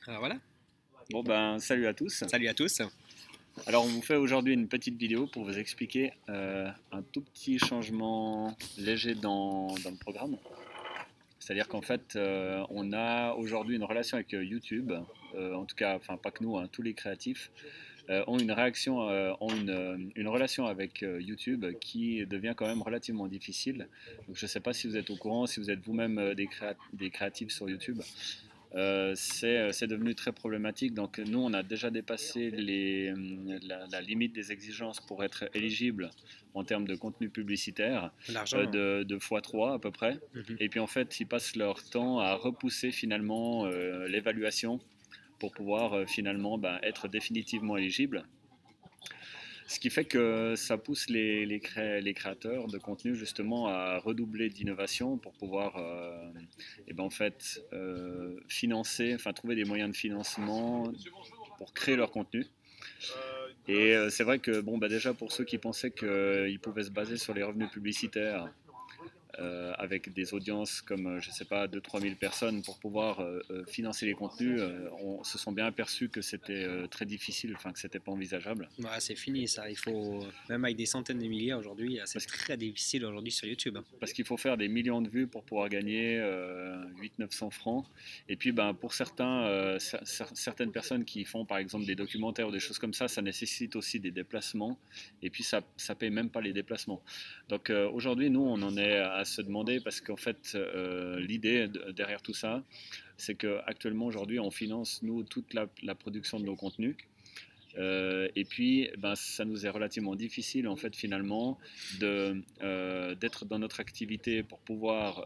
Alors voilà, Bon ben, salut à tous. salut à tous. Alors on vous fait aujourd'hui une petite vidéo pour vous expliquer un tout petit changement léger dans le programme. C'est-à-dire qu'en fait, on a aujourd'hui une relation avec YouTube, en tout cas, enfin pas que nous, hein, tous les créatifs ont une réaction, ont une relation avec YouTube qui devient quand même relativement difficile. Donc je ne sais pas si vous êtes au courant, si vous êtes vous-même des créatifs sur YouTube. C'est devenu très problématique. Donc nous, on a déjà dépassé la limite des exigences pour être éligible en termes de contenu publicitaire L'argent. de x3 à peu près. Mhm. Et puis en fait, ils passent leur temps à repousser finalement l'évaluation pour pouvoir finalement être définitivement éligible. Ce qui fait que ça pousse les créateurs de contenu justement à redoubler d'innovation pour pouvoir en fait, financer, enfin trouver des moyens de financement pour créer leur contenu. Et c'est vrai que bon, déjà pour ceux qui pensaient qu'ils pouvaient se baser sur les revenus publicitaires, avec des audiences comme, je ne sais pas, 2-3 000 personnes pour pouvoir financer les contenus, on se sont bien aperçus que c'était très difficile, enfin que c'était pas envisageable. Ouais, c'est fini ça. Il faut, même avec des centaines de milliers aujourd'hui, c'est Parce, très difficile aujourd'hui sur YouTube. parce qu'il faut faire des millions de vues pour pouvoir gagner 800-900 francs. Et puis pour certains, certaines personnes qui font par exemple des documentaires ou des choses comme ça nécessite aussi des déplacements. Et puis ça paye même pas les déplacements. Donc aujourd'hui, nous, on en est à se demander parce qu'en fait, l'idée derrière tout ça, c'est qu'actuellement, aujourd'hui, on finance, nous, toute la production de nos contenus. Et puis, ça nous est relativement difficile, en fait, finalement, d'être dans notre activité pour pouvoir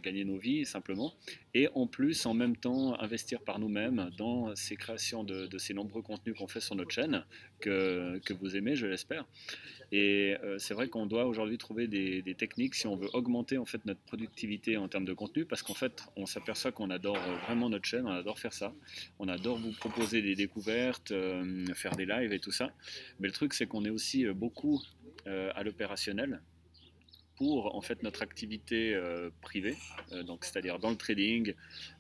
gagner nos vies, simplement, et en plus, en même temps, investir par nous-mêmes dans ces créations de ces nombreux contenus qu'on fait sur notre chaîne, que vous aimez, je l'espère. Et c'est vrai qu'on doit aujourd'hui trouver des techniques si on veut augmenter en fait notre productivité en termes de contenu, parce qu'en fait on s'aperçoit qu'on adore vraiment notre chaîne, on adore faire ça, on adore vous proposer des découvertes, faire des lives et tout ça. Mais le truc c'est qu'on est aussi beaucoup à l'opérationnel pour en fait notre activité privée, donc c'est-à-dire dans le trading,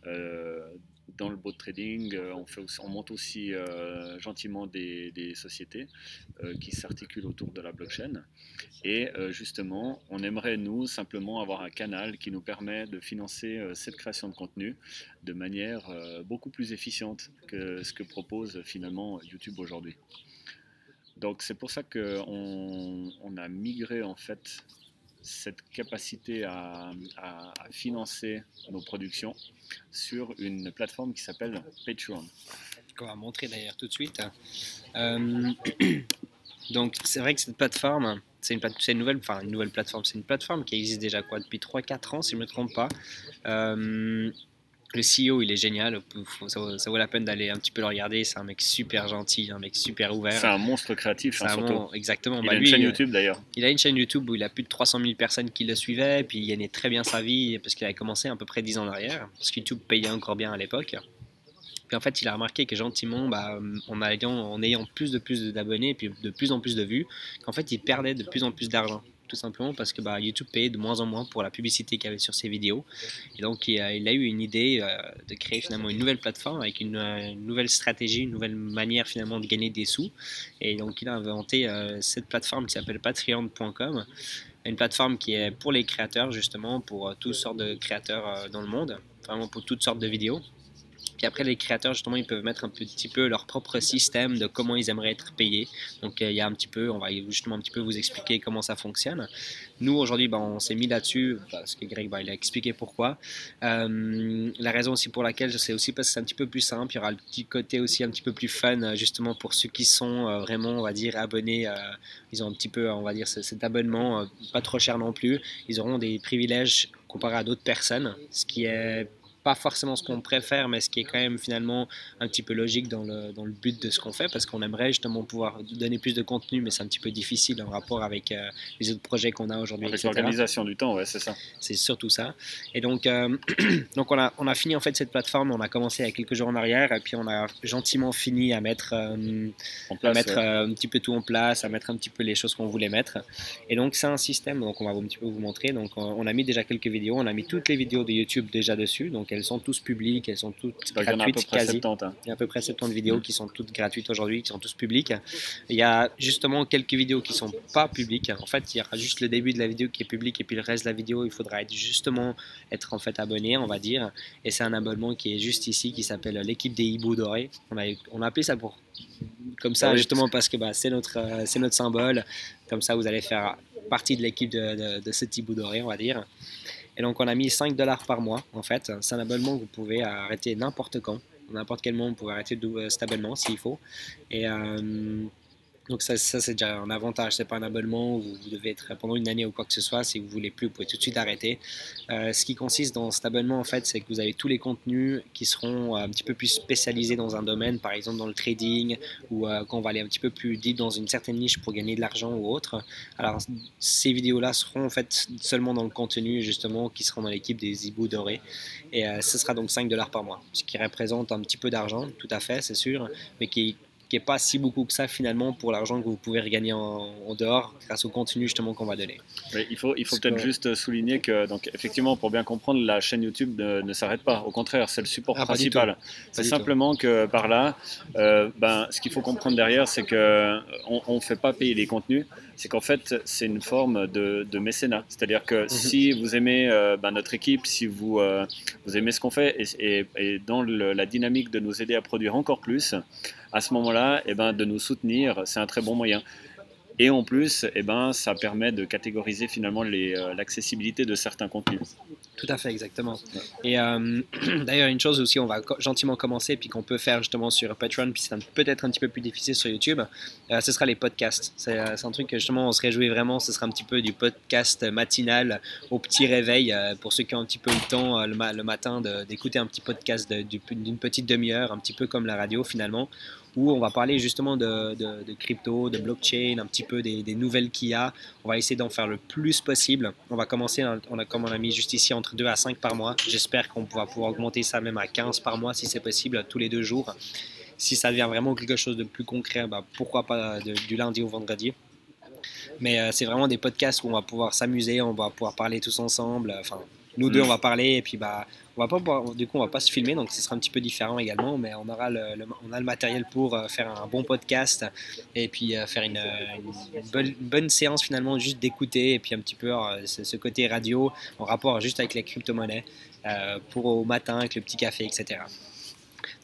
euh, dans le bot trading, on monte aussi gentiment des sociétés qui s'articulent autour de la blockchain. Et justement, on aimerait nous simplement avoir un canal qui nous permet de financer cette création de contenu de manière beaucoup plus efficiente que ce que propose finalement YouTube aujourd'hui. Donc c'est pour ça qu'on a migré en fait cette capacité à financer nos productions sur une plateforme qui s'appelle Patreon. Qu'on va montrer d'ailleurs tout de suite. Euh, donc c'est vrai que cette plateforme, c'est une nouvelle plateforme. C'est une plateforme qui existe déjà quoi depuis 3-4 ans si je ne me trompe pas. Le CEO, il est génial, ça vaut la peine d'aller un petit peu le regarder. C'est un mec super gentil, un mec super C'est ouvert. un monstre créatif, hein, surtout. Exactement. Il a une chaîne YouTube d'ailleurs. Il a une chaîne YouTube où il a plus de 300 000 personnes qui le suivaient, puis il gagnait très bien sa vie parce qu'il avait commencé à peu près 10 ans en arrière, parce que YouTube payait encore bien à l'époque. Puis en fait, il a remarqué que gentiment, en ayant plus d'abonnés et puis de plus en plus de vues, qu'en fait, il perdait de plus en plus d'argent. Tout simplement parce que YouTube payait de moins en moins pour la publicité qu'il y avait sur ses vidéos. Et donc, il a eu une idée de créer finalement une nouvelle plateforme avec une nouvelle stratégie, une nouvelle manière finalement de gagner des sous. Et donc, il a inventé cette plateforme qui s'appelle patreon.com, une plateforme qui est pour les créateurs, justement, pour toutes sortes de créateurs dans le monde, vraiment pour toutes sortes de vidéos. Puis après, les créateurs, justement, ils peuvent mettre un petit peu leur propre système de comment ils aimeraient être payés. Donc, il y a un petit peu, on va justement un petit peu vous expliquer comment ça fonctionne. Nous, aujourd'hui, on s'est mis là-dessus parce que Greg, il a expliqué pourquoi. La raison aussi pour laquelle, c'est aussi parce que c'est un petit peu plus simple. Il y aura le petit côté aussi un petit peu plus fun, justement, pour ceux qui sont vraiment, on va dire, abonnés. Ils ont un petit peu, on va dire, cet abonnement, pas trop cher non plus. Ils auront des privilèges comparé à d'autres personnes, ce qui est pas forcément ce qu'on préfère, mais ce qui est quand même finalement un petit peu logique dans le but de ce qu'on fait, parce qu'on aimerait justement pouvoir donner plus de contenu, mais c'est un petit peu difficile en rapport avec les autres projets qu'on a aujourd'hui, Avec etc. l'organisation du temps, ouais, c'est ça. C'est surtout ça. Et donc, donc on a fini en fait cette plateforme, on a commencé il y a quelques jours en arrière, et puis on a gentiment fini à mettre, En place, ouais. un petit peu tout en place, à mettre un petit peu les choses qu'on voulait mettre. Et donc c'est un système, donc on va un petit peu vous montrer. Donc on a mis déjà quelques vidéos, on a mis toutes les vidéos de YouTube déjà dessus, donc elles sont tous publiques, elles sont toutes Donc, il y en a à peu gratuites près quasi. 70. Hein. Il y a à peu près 70 vidéos qui sont toutes gratuites aujourd'hui, qui sont tous publiques. Il y a justement quelques vidéos qui sont pas publiques. En fait, il y aura juste le début de la vidéo qui est public et puis le reste de la vidéo, il faudra être en fait abonné, on va dire. Et c'est un abonnement qui est juste ici, qui s'appelle l'équipe des hiboux dorés. On a appelé ça comme ça, justement parce que c'est notre symbole. Comme ça, vous allez faire partie de l'équipe de ce hibou doré, on va dire. Et donc, on a mis 5 dollars par mois, en fait. C'est un abonnement que vous pouvez arrêter n'importe quand. N'importe quel moment, vous pouvez arrêter cet abonnement s'il faut. Et donc ça c'est déjà un avantage. C'est pas un abonnement où vous devez être pendant une année ou quoi que ce soit. Si vous voulez plus, vous pouvez tout de suite arrêter. Ce qui consiste dans cet abonnement, en fait, c'est que vous avez tous les contenus qui seront un petit peu plus spécialisés dans un domaine, par exemple dans le trading, ou quand on va aller un petit peu plus deep dans une certaine niche pour gagner de l'argent ou autre. Alors ces vidéos-là seront en fait seulement dans le contenu, justement, qui seront dans l'équipe des hiboux dorés. Et ce sera donc 5 dollars par mois, ce qui représente un petit peu d'argent, tout à fait, c'est sûr, mais qui n'est pas si beaucoup que ça finalement pour l'argent que vous pouvez regagner en dehors grâce au contenu justement qu'on va donner. Oui, il faut peut-être juste souligner que, donc, effectivement, pour bien comprendre, la chaîne YouTube ne s'arrête pas. Au contraire, c'est le support principal. C'est simplement que par là, ce qu'il faut comprendre derrière, c'est qu'on ne fait pas payer les contenus. C'est qu'en fait, c'est une forme de mécénat. C'est-à-dire que si vous aimez notre équipe, si vous aimez ce qu'on fait et dans la dynamique de nous aider à produire encore plus, à ce moment-là, de nous soutenir, c'est un très bon moyen. Et en plus, ça permet de catégoriser finalement l'accessibilité de certains contenus. Tout à fait, exactement. Et d'ailleurs, une chose aussi, on va gentiment commencer, puis qu'on peut faire justement sur Patreon, puis c'est peut-être un petit peu plus difficile sur YouTube, ce sera les podcasts. C'est un truc que justement on se réjouit vraiment, ce sera un petit peu du podcast matinal au petit réveil, pour ceux qui ont un petit peu le temps le matin d'écouter un petit podcast d'une petite demi-heure, un petit peu comme la radio finalement, où on va parler justement de crypto, de blockchain, un petit peu des nouvelles qu'il y a. On va essayer d'en faire le plus possible. On va commencer, comme on a mis juste ici, entre 2 à 5 par mois. J'espère qu'on va pouvoir augmenter ça même à 15 par mois si c'est possible, tous les 2 jours. Si ça devient vraiment quelque chose de plus concret, pourquoi pas du lundi au vendredi. Mais c'est vraiment des podcasts où on va pouvoir s'amuser, on va pouvoir parler tous ensemble. Enfin, nous deux, on va parler et puis on va pas pouvoir, du coup, on va pas se filmer, donc ce sera un petit peu différent également, mais on a le matériel pour faire un bon podcast et puis faire une bonne séance finalement, juste d'écouter et puis un petit peu ce côté radio en rapport juste avec les crypto-monnaies pour au matin avec le petit café, etc.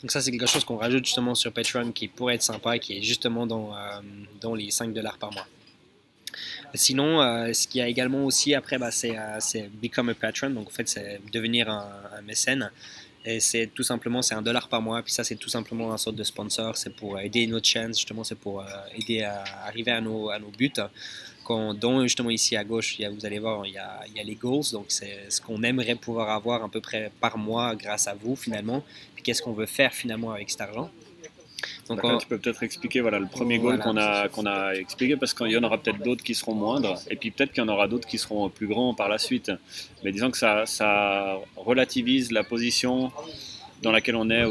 Donc ça, c'est quelque chose qu'on rajoute justement sur Patreon qui pourrait être sympa, qui est justement dans les 5 dollars par mois. Sinon, ce qu'il y a également aussi après, c'est Become a Patron. Donc en fait, c'est devenir un mécène. Et c'est tout simplement, c'est $1 par mois. Puis ça, c'est tout simplement une sorte de sponsor. C'est pour aider notre chaîne, justement, c'est pour aider à arriver à nos buts. Dont justement ici à gauche, vous allez voir, il y a les goals. Donc c'est ce qu'on aimerait pouvoir avoir à peu près par mois grâce à vous finalement. Puis qu'est-ce qu'on veut faire finalement avec cet argent. Donc, tu peux peut-être expliquer le premier goal qu'on a expliqué, parce qu'il y en aura peut-être d'autres qui seront moindres, et puis peut-être qu'il y en aura d'autres qui seront plus grands par la suite. Mais disons que ça relativise la position dans laquelle on est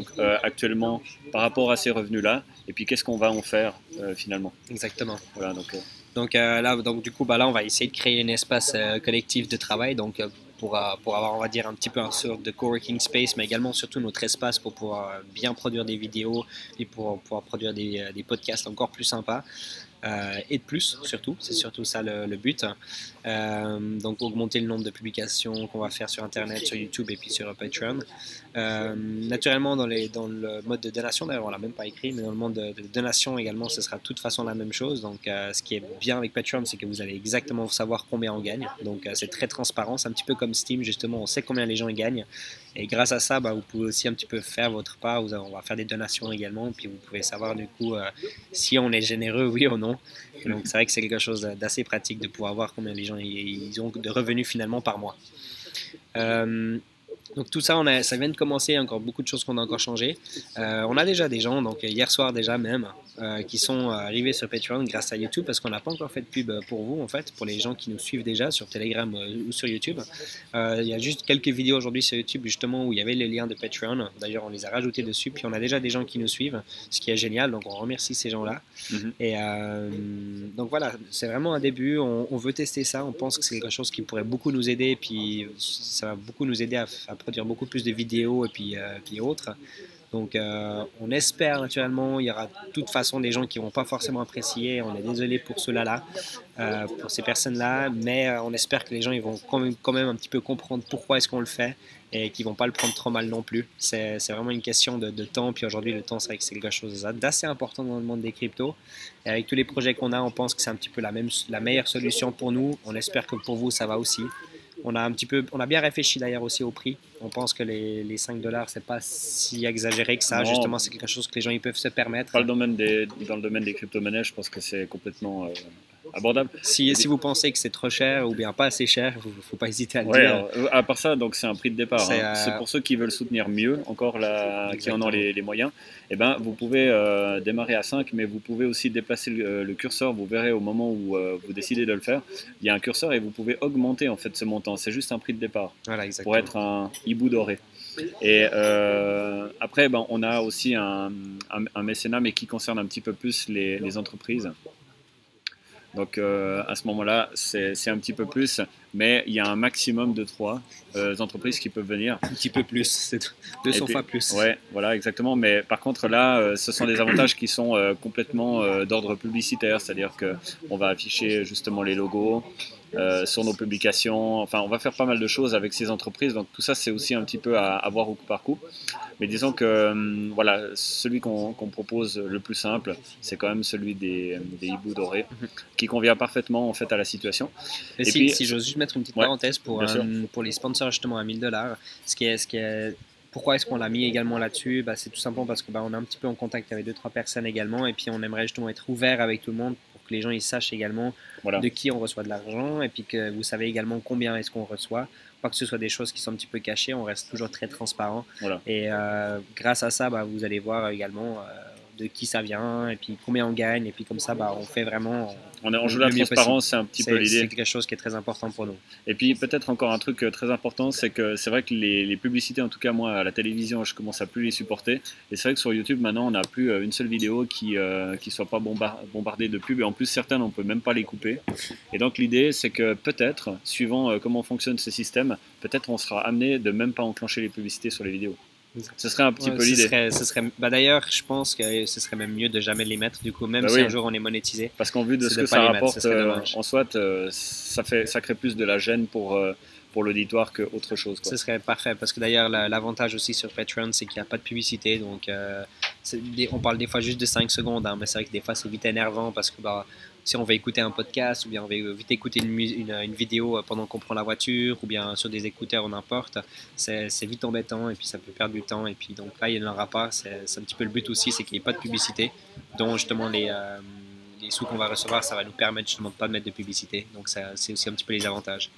actuellement par rapport à ces revenus-là, et puis qu'est-ce qu'on va en faire finalement. Exactement. Voilà, donc du coup, là, on va essayer de créer un espace collectif de travail, donc pour avoir, on va dire, un petit peu un sorte de coworking space, mais également surtout notre espace pour pouvoir bien produire des vidéos et pour pouvoir produire des podcasts encore plus sympas. Et de plus, surtout, c'est surtout ça le but. Donc augmenter le nombre de publications qu'on va faire sur Internet, sur YouTube et puis sur Patreon. Naturellement, dans le mode de donation, d'ailleurs on l'a même pas écrit, mais dans le mode de donation également, ce sera de toute façon la même chose. Donc ce qui est bien avec Patreon, c'est que vous allez exactement savoir combien on gagne. Donc c'est très transparent, c'est un petit peu comme Steam justement, on sait combien les gens gagnent. Et grâce à ça, vous pouvez aussi un petit peu faire votre part. On va faire des donations également, puis vous pouvez savoir du coup si on est généreux, oui ou non. Et donc c'est vrai que c'est quelque chose d'assez pratique de pouvoir voir combien les gens ils ont de revenus finalement par mois. Donc tout ça, ça vient de commencer, encore beaucoup de choses qu'on a encore changé. On a déjà des gens, donc hier soir déjà même, qui sont arrivés sur Patreon grâce à YouTube, parce qu'on n'a pas encore fait de pub pour vous, en fait, pour les gens qui nous suivent déjà sur Telegram ou sur YouTube. Il y a juste quelques vidéos aujourd'hui sur YouTube, justement, où il y avait les liens de Patreon. D'ailleurs, on les a rajoutés dessus, puis on a déjà des gens qui nous suivent, ce qui est génial, donc on remercie ces gens-là. Et donc voilà, c'est vraiment un début, on veut tester ça, on pense que c'est quelque chose qui pourrait beaucoup nous aider, puis ça va beaucoup nous aider à à produire beaucoup plus de vidéos et puis autres. Donc on espère naturellement, il y aura de toute façon des gens qui ne vont pas forcément apprécier, on est désolé pour ceux-là, pour ces personnes-là, mais on espère que les gens ils vont quand même un petit peu comprendre pourquoi est-ce qu'on le fait et qu'ils ne vont pas le prendre trop mal non plus. C'est vraiment une question de temps, puis aujourd'hui le temps c'est vrai que c'est quelque chose d'assez important dans le monde des cryptos. Et avec tous les projets qu'on a, on pense que c'est un petit peu la meilleure solution pour nous, on espère que pour vous ça va aussi. On a bien réfléchi d'ailleurs aussi au prix. On pense que les 5 dollars, c'est pas si exagéré que ça. Non, justement, c'est quelque chose que les gens ils peuvent se permettre. Dans le domaine des crypto-monnaies, je pense que c'est complètement abordable. Si vous pensez que c'est trop cher ou bien pas assez cher, il ne faut pas hésiter à le Ouais, dire. alors, à part ça, donc c'est un prix de départ. C'est pour ceux qui veulent soutenir mieux, encore là, qui en ont les moyens. Eh ben, vous pouvez démarrer à 5, mais vous pouvez aussi déplacer le curseur. Vous verrez au moment où vous décidez de le faire, il y a un curseur et vous pouvez augmenter en fait ce montant. C'est juste un prix de départ pour être un hibou doré. Et après, ben, on a aussi un mécénat, mais qui concerne un petit peu plus les entreprises. Donc à ce moment-là, c'est un petit peu plus, mais il y a un maximum de 3 entreprises qui peuvent venir. Un petit peu plus, c'est 200 fois plus. Ouais, voilà, exactement. Mais par contre, là, ce sont des avantages qui sont complètement d'ordre publicitaire, c'est-à-dire qu'on va afficher justement les logos sur nos publications. Enfin, on va faire pas mal de choses avec ces entreprises. Donc tout ça, c'est aussi un petit peu à voir au coup par coup. Mais disons que voilà, celui qu'on propose le plus simple, c'est quand même celui des hiboux dorés, qui convient parfaitement en fait à la situation. Et si j'ose juste mettre une petite parenthèse pour les sponsors justement à 1000 dollars, pourquoi est-ce qu'on l'a mis également là-dessus? C'est tout simplement parce qu'on est un petit peu en contact avec 2-3 personnes également, et puis on aimerait justement être ouvert avec tout le monde pour que les gens ils sachent également de qui on reçoit de l'argent, et puis que vous savez également combien est-ce qu'on reçoit. Pas que ce soit des choses qui sont un petit peu cachées, on reste toujours très transparent. Et grâce à ça, vous allez voir également de qui ça vient et puis combien on gagne, et puis comme ça on fait vraiment on joue la transparence, c'est un petit peu l'idée. C'est quelque chose qui est très important pour nous. Et puis peut-être encore un truc très important, c'est que c'est vrai que les publicités, en tout cas moi à la télévision, je commence à plus les supporter, et c'est vrai que sur YouTube maintenant on n'a plus une seule vidéo qui soit pas bombardée de pubs, et en plus certaines on peut même pas les couper. Et donc l'idée c'est que peut-être, suivant comment fonctionnent ces systèmes, peut-être on sera amené de même pas enclencher les publicités sur les vidéos. Ce serait un petit peu l'idée. D'ailleurs, je pense que ce serait même mieux de jamais les mettre, du coup, même si un jour on est monétisé. Parce qu'en vue de ce que ça rapporte, en soit, ça crée plus de la gêne pour l'auditoire qu'autre chose. Ce serait parfait, parce que d'ailleurs, l'avantage aussi sur Patreon, c'est qu'il n'y a pas de publicité. Donc, on parle des fois juste de 5 secondes, mais c'est vrai que des fois, c'est vite énervant parce que si on veut écouter un podcast ou bien on veut vite écouter une vidéo pendant qu'on prend la voiture ou bien sur des écouteurs ou n'importe, c'est vite embêtant et puis ça peut perdre du temps. Et puis donc là, il n'y en aura pas. C'est un petit peu le but aussi, c'est qu'il n'y ait pas de publicité, dont justement les sous qu'on va recevoir, ça va nous permettre justement de ne pas mettre de publicité. Donc c'est aussi un petit peu les avantages.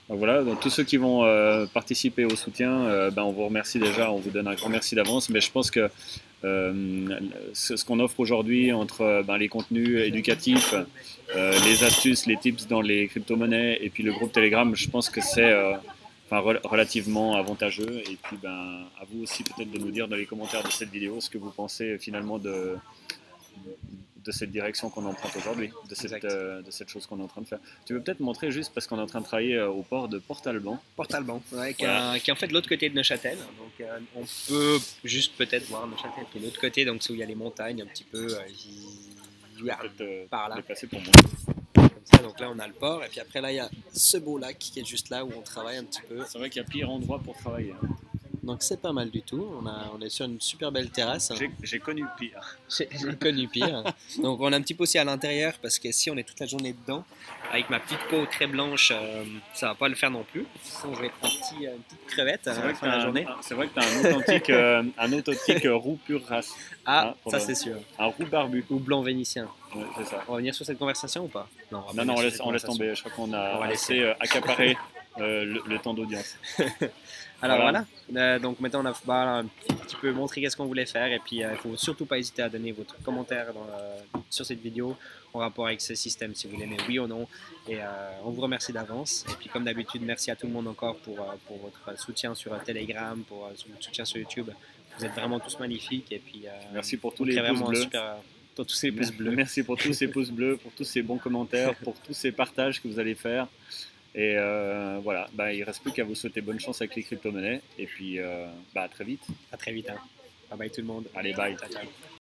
Donc voilà, donc tous ceux qui vont participer au soutien, on vous remercie déjà, on vous donne un grand merci d'avance, mais je pense que ce qu'on offre aujourd'hui entre les contenus éducatifs, les astuces, les tips dans les crypto-monnaies et puis le groupe Telegram, je pense que c'est relativement avantageux. Et puis à vous aussi peut-être de nous dire dans les commentaires de cette vidéo ce que vous pensez finalement de cette direction qu'on emprunte aujourd'hui, de cette chose qu'on est en train de faire. Tu veux peut-être montrer juste, parce qu'on est en train de travailler au port de Port-Alban. Port-Alban, qui est en fait de l'autre côté de Neuchâtel. Donc on peut juste peut-être voir Neuchâtel qui est de l'autre côté, donc c'est où il y a les montagnes un petit peu par là. Pour moi. Comme ça, donc là on a le port, et puis après là il y a ce beau lac qui est juste là où on travaille un petit peu. C'est vrai qu'il y a pire endroit pour travailler. Donc c'est pas mal du tout, on est sur une super belle terrasse. J'ai connu pire. J'ai connu pire. Donc on est un petit peu aussi à l'intérieur, parce que si on est toute la journée dedans, avec ma petite peau très blanche, ça va pas le faire non plus. Sinon je vais prendre une petite crevette à la fin de la journée. C'est vrai que tu as un authentique roux pure race. Ah, ça c'est sûr. Un roux barbu. Ou blanc vénitien. Ouais, c'est ça. On va venir sur cette conversation ou pas? Non, on laisse tomber. Je crois qu'on a assez accaparé le temps d'audience. Alors voilà. Donc maintenant on a un petit peu montré qu'est-ce qu'on voulait faire, et puis il ne faut surtout pas hésiter à donner votre commentaire sur cette vidéo en rapport avec ce système, si vous l'aimez, oui ou non. Et on vous remercie d'avance. Et puis comme d'habitude, merci à tout le monde encore pour votre soutien sur Telegram, pour votre soutien sur YouTube. Vous êtes vraiment tous magnifiques. Et puis merci pour tous les pouces bleus. Pour tous ces pouces bleus. Merci pour tous ces pouces bleus, pour tous ces bons commentaires, pour tous ces partages que vous allez faire. Et voilà, bah, il ne reste plus qu'à vous souhaiter bonne chance avec les crypto-monnaies. Et puis, bah, à très vite. À très vite. Hein. Bye bye tout le monde. Allez, bye. Ciao, ciao.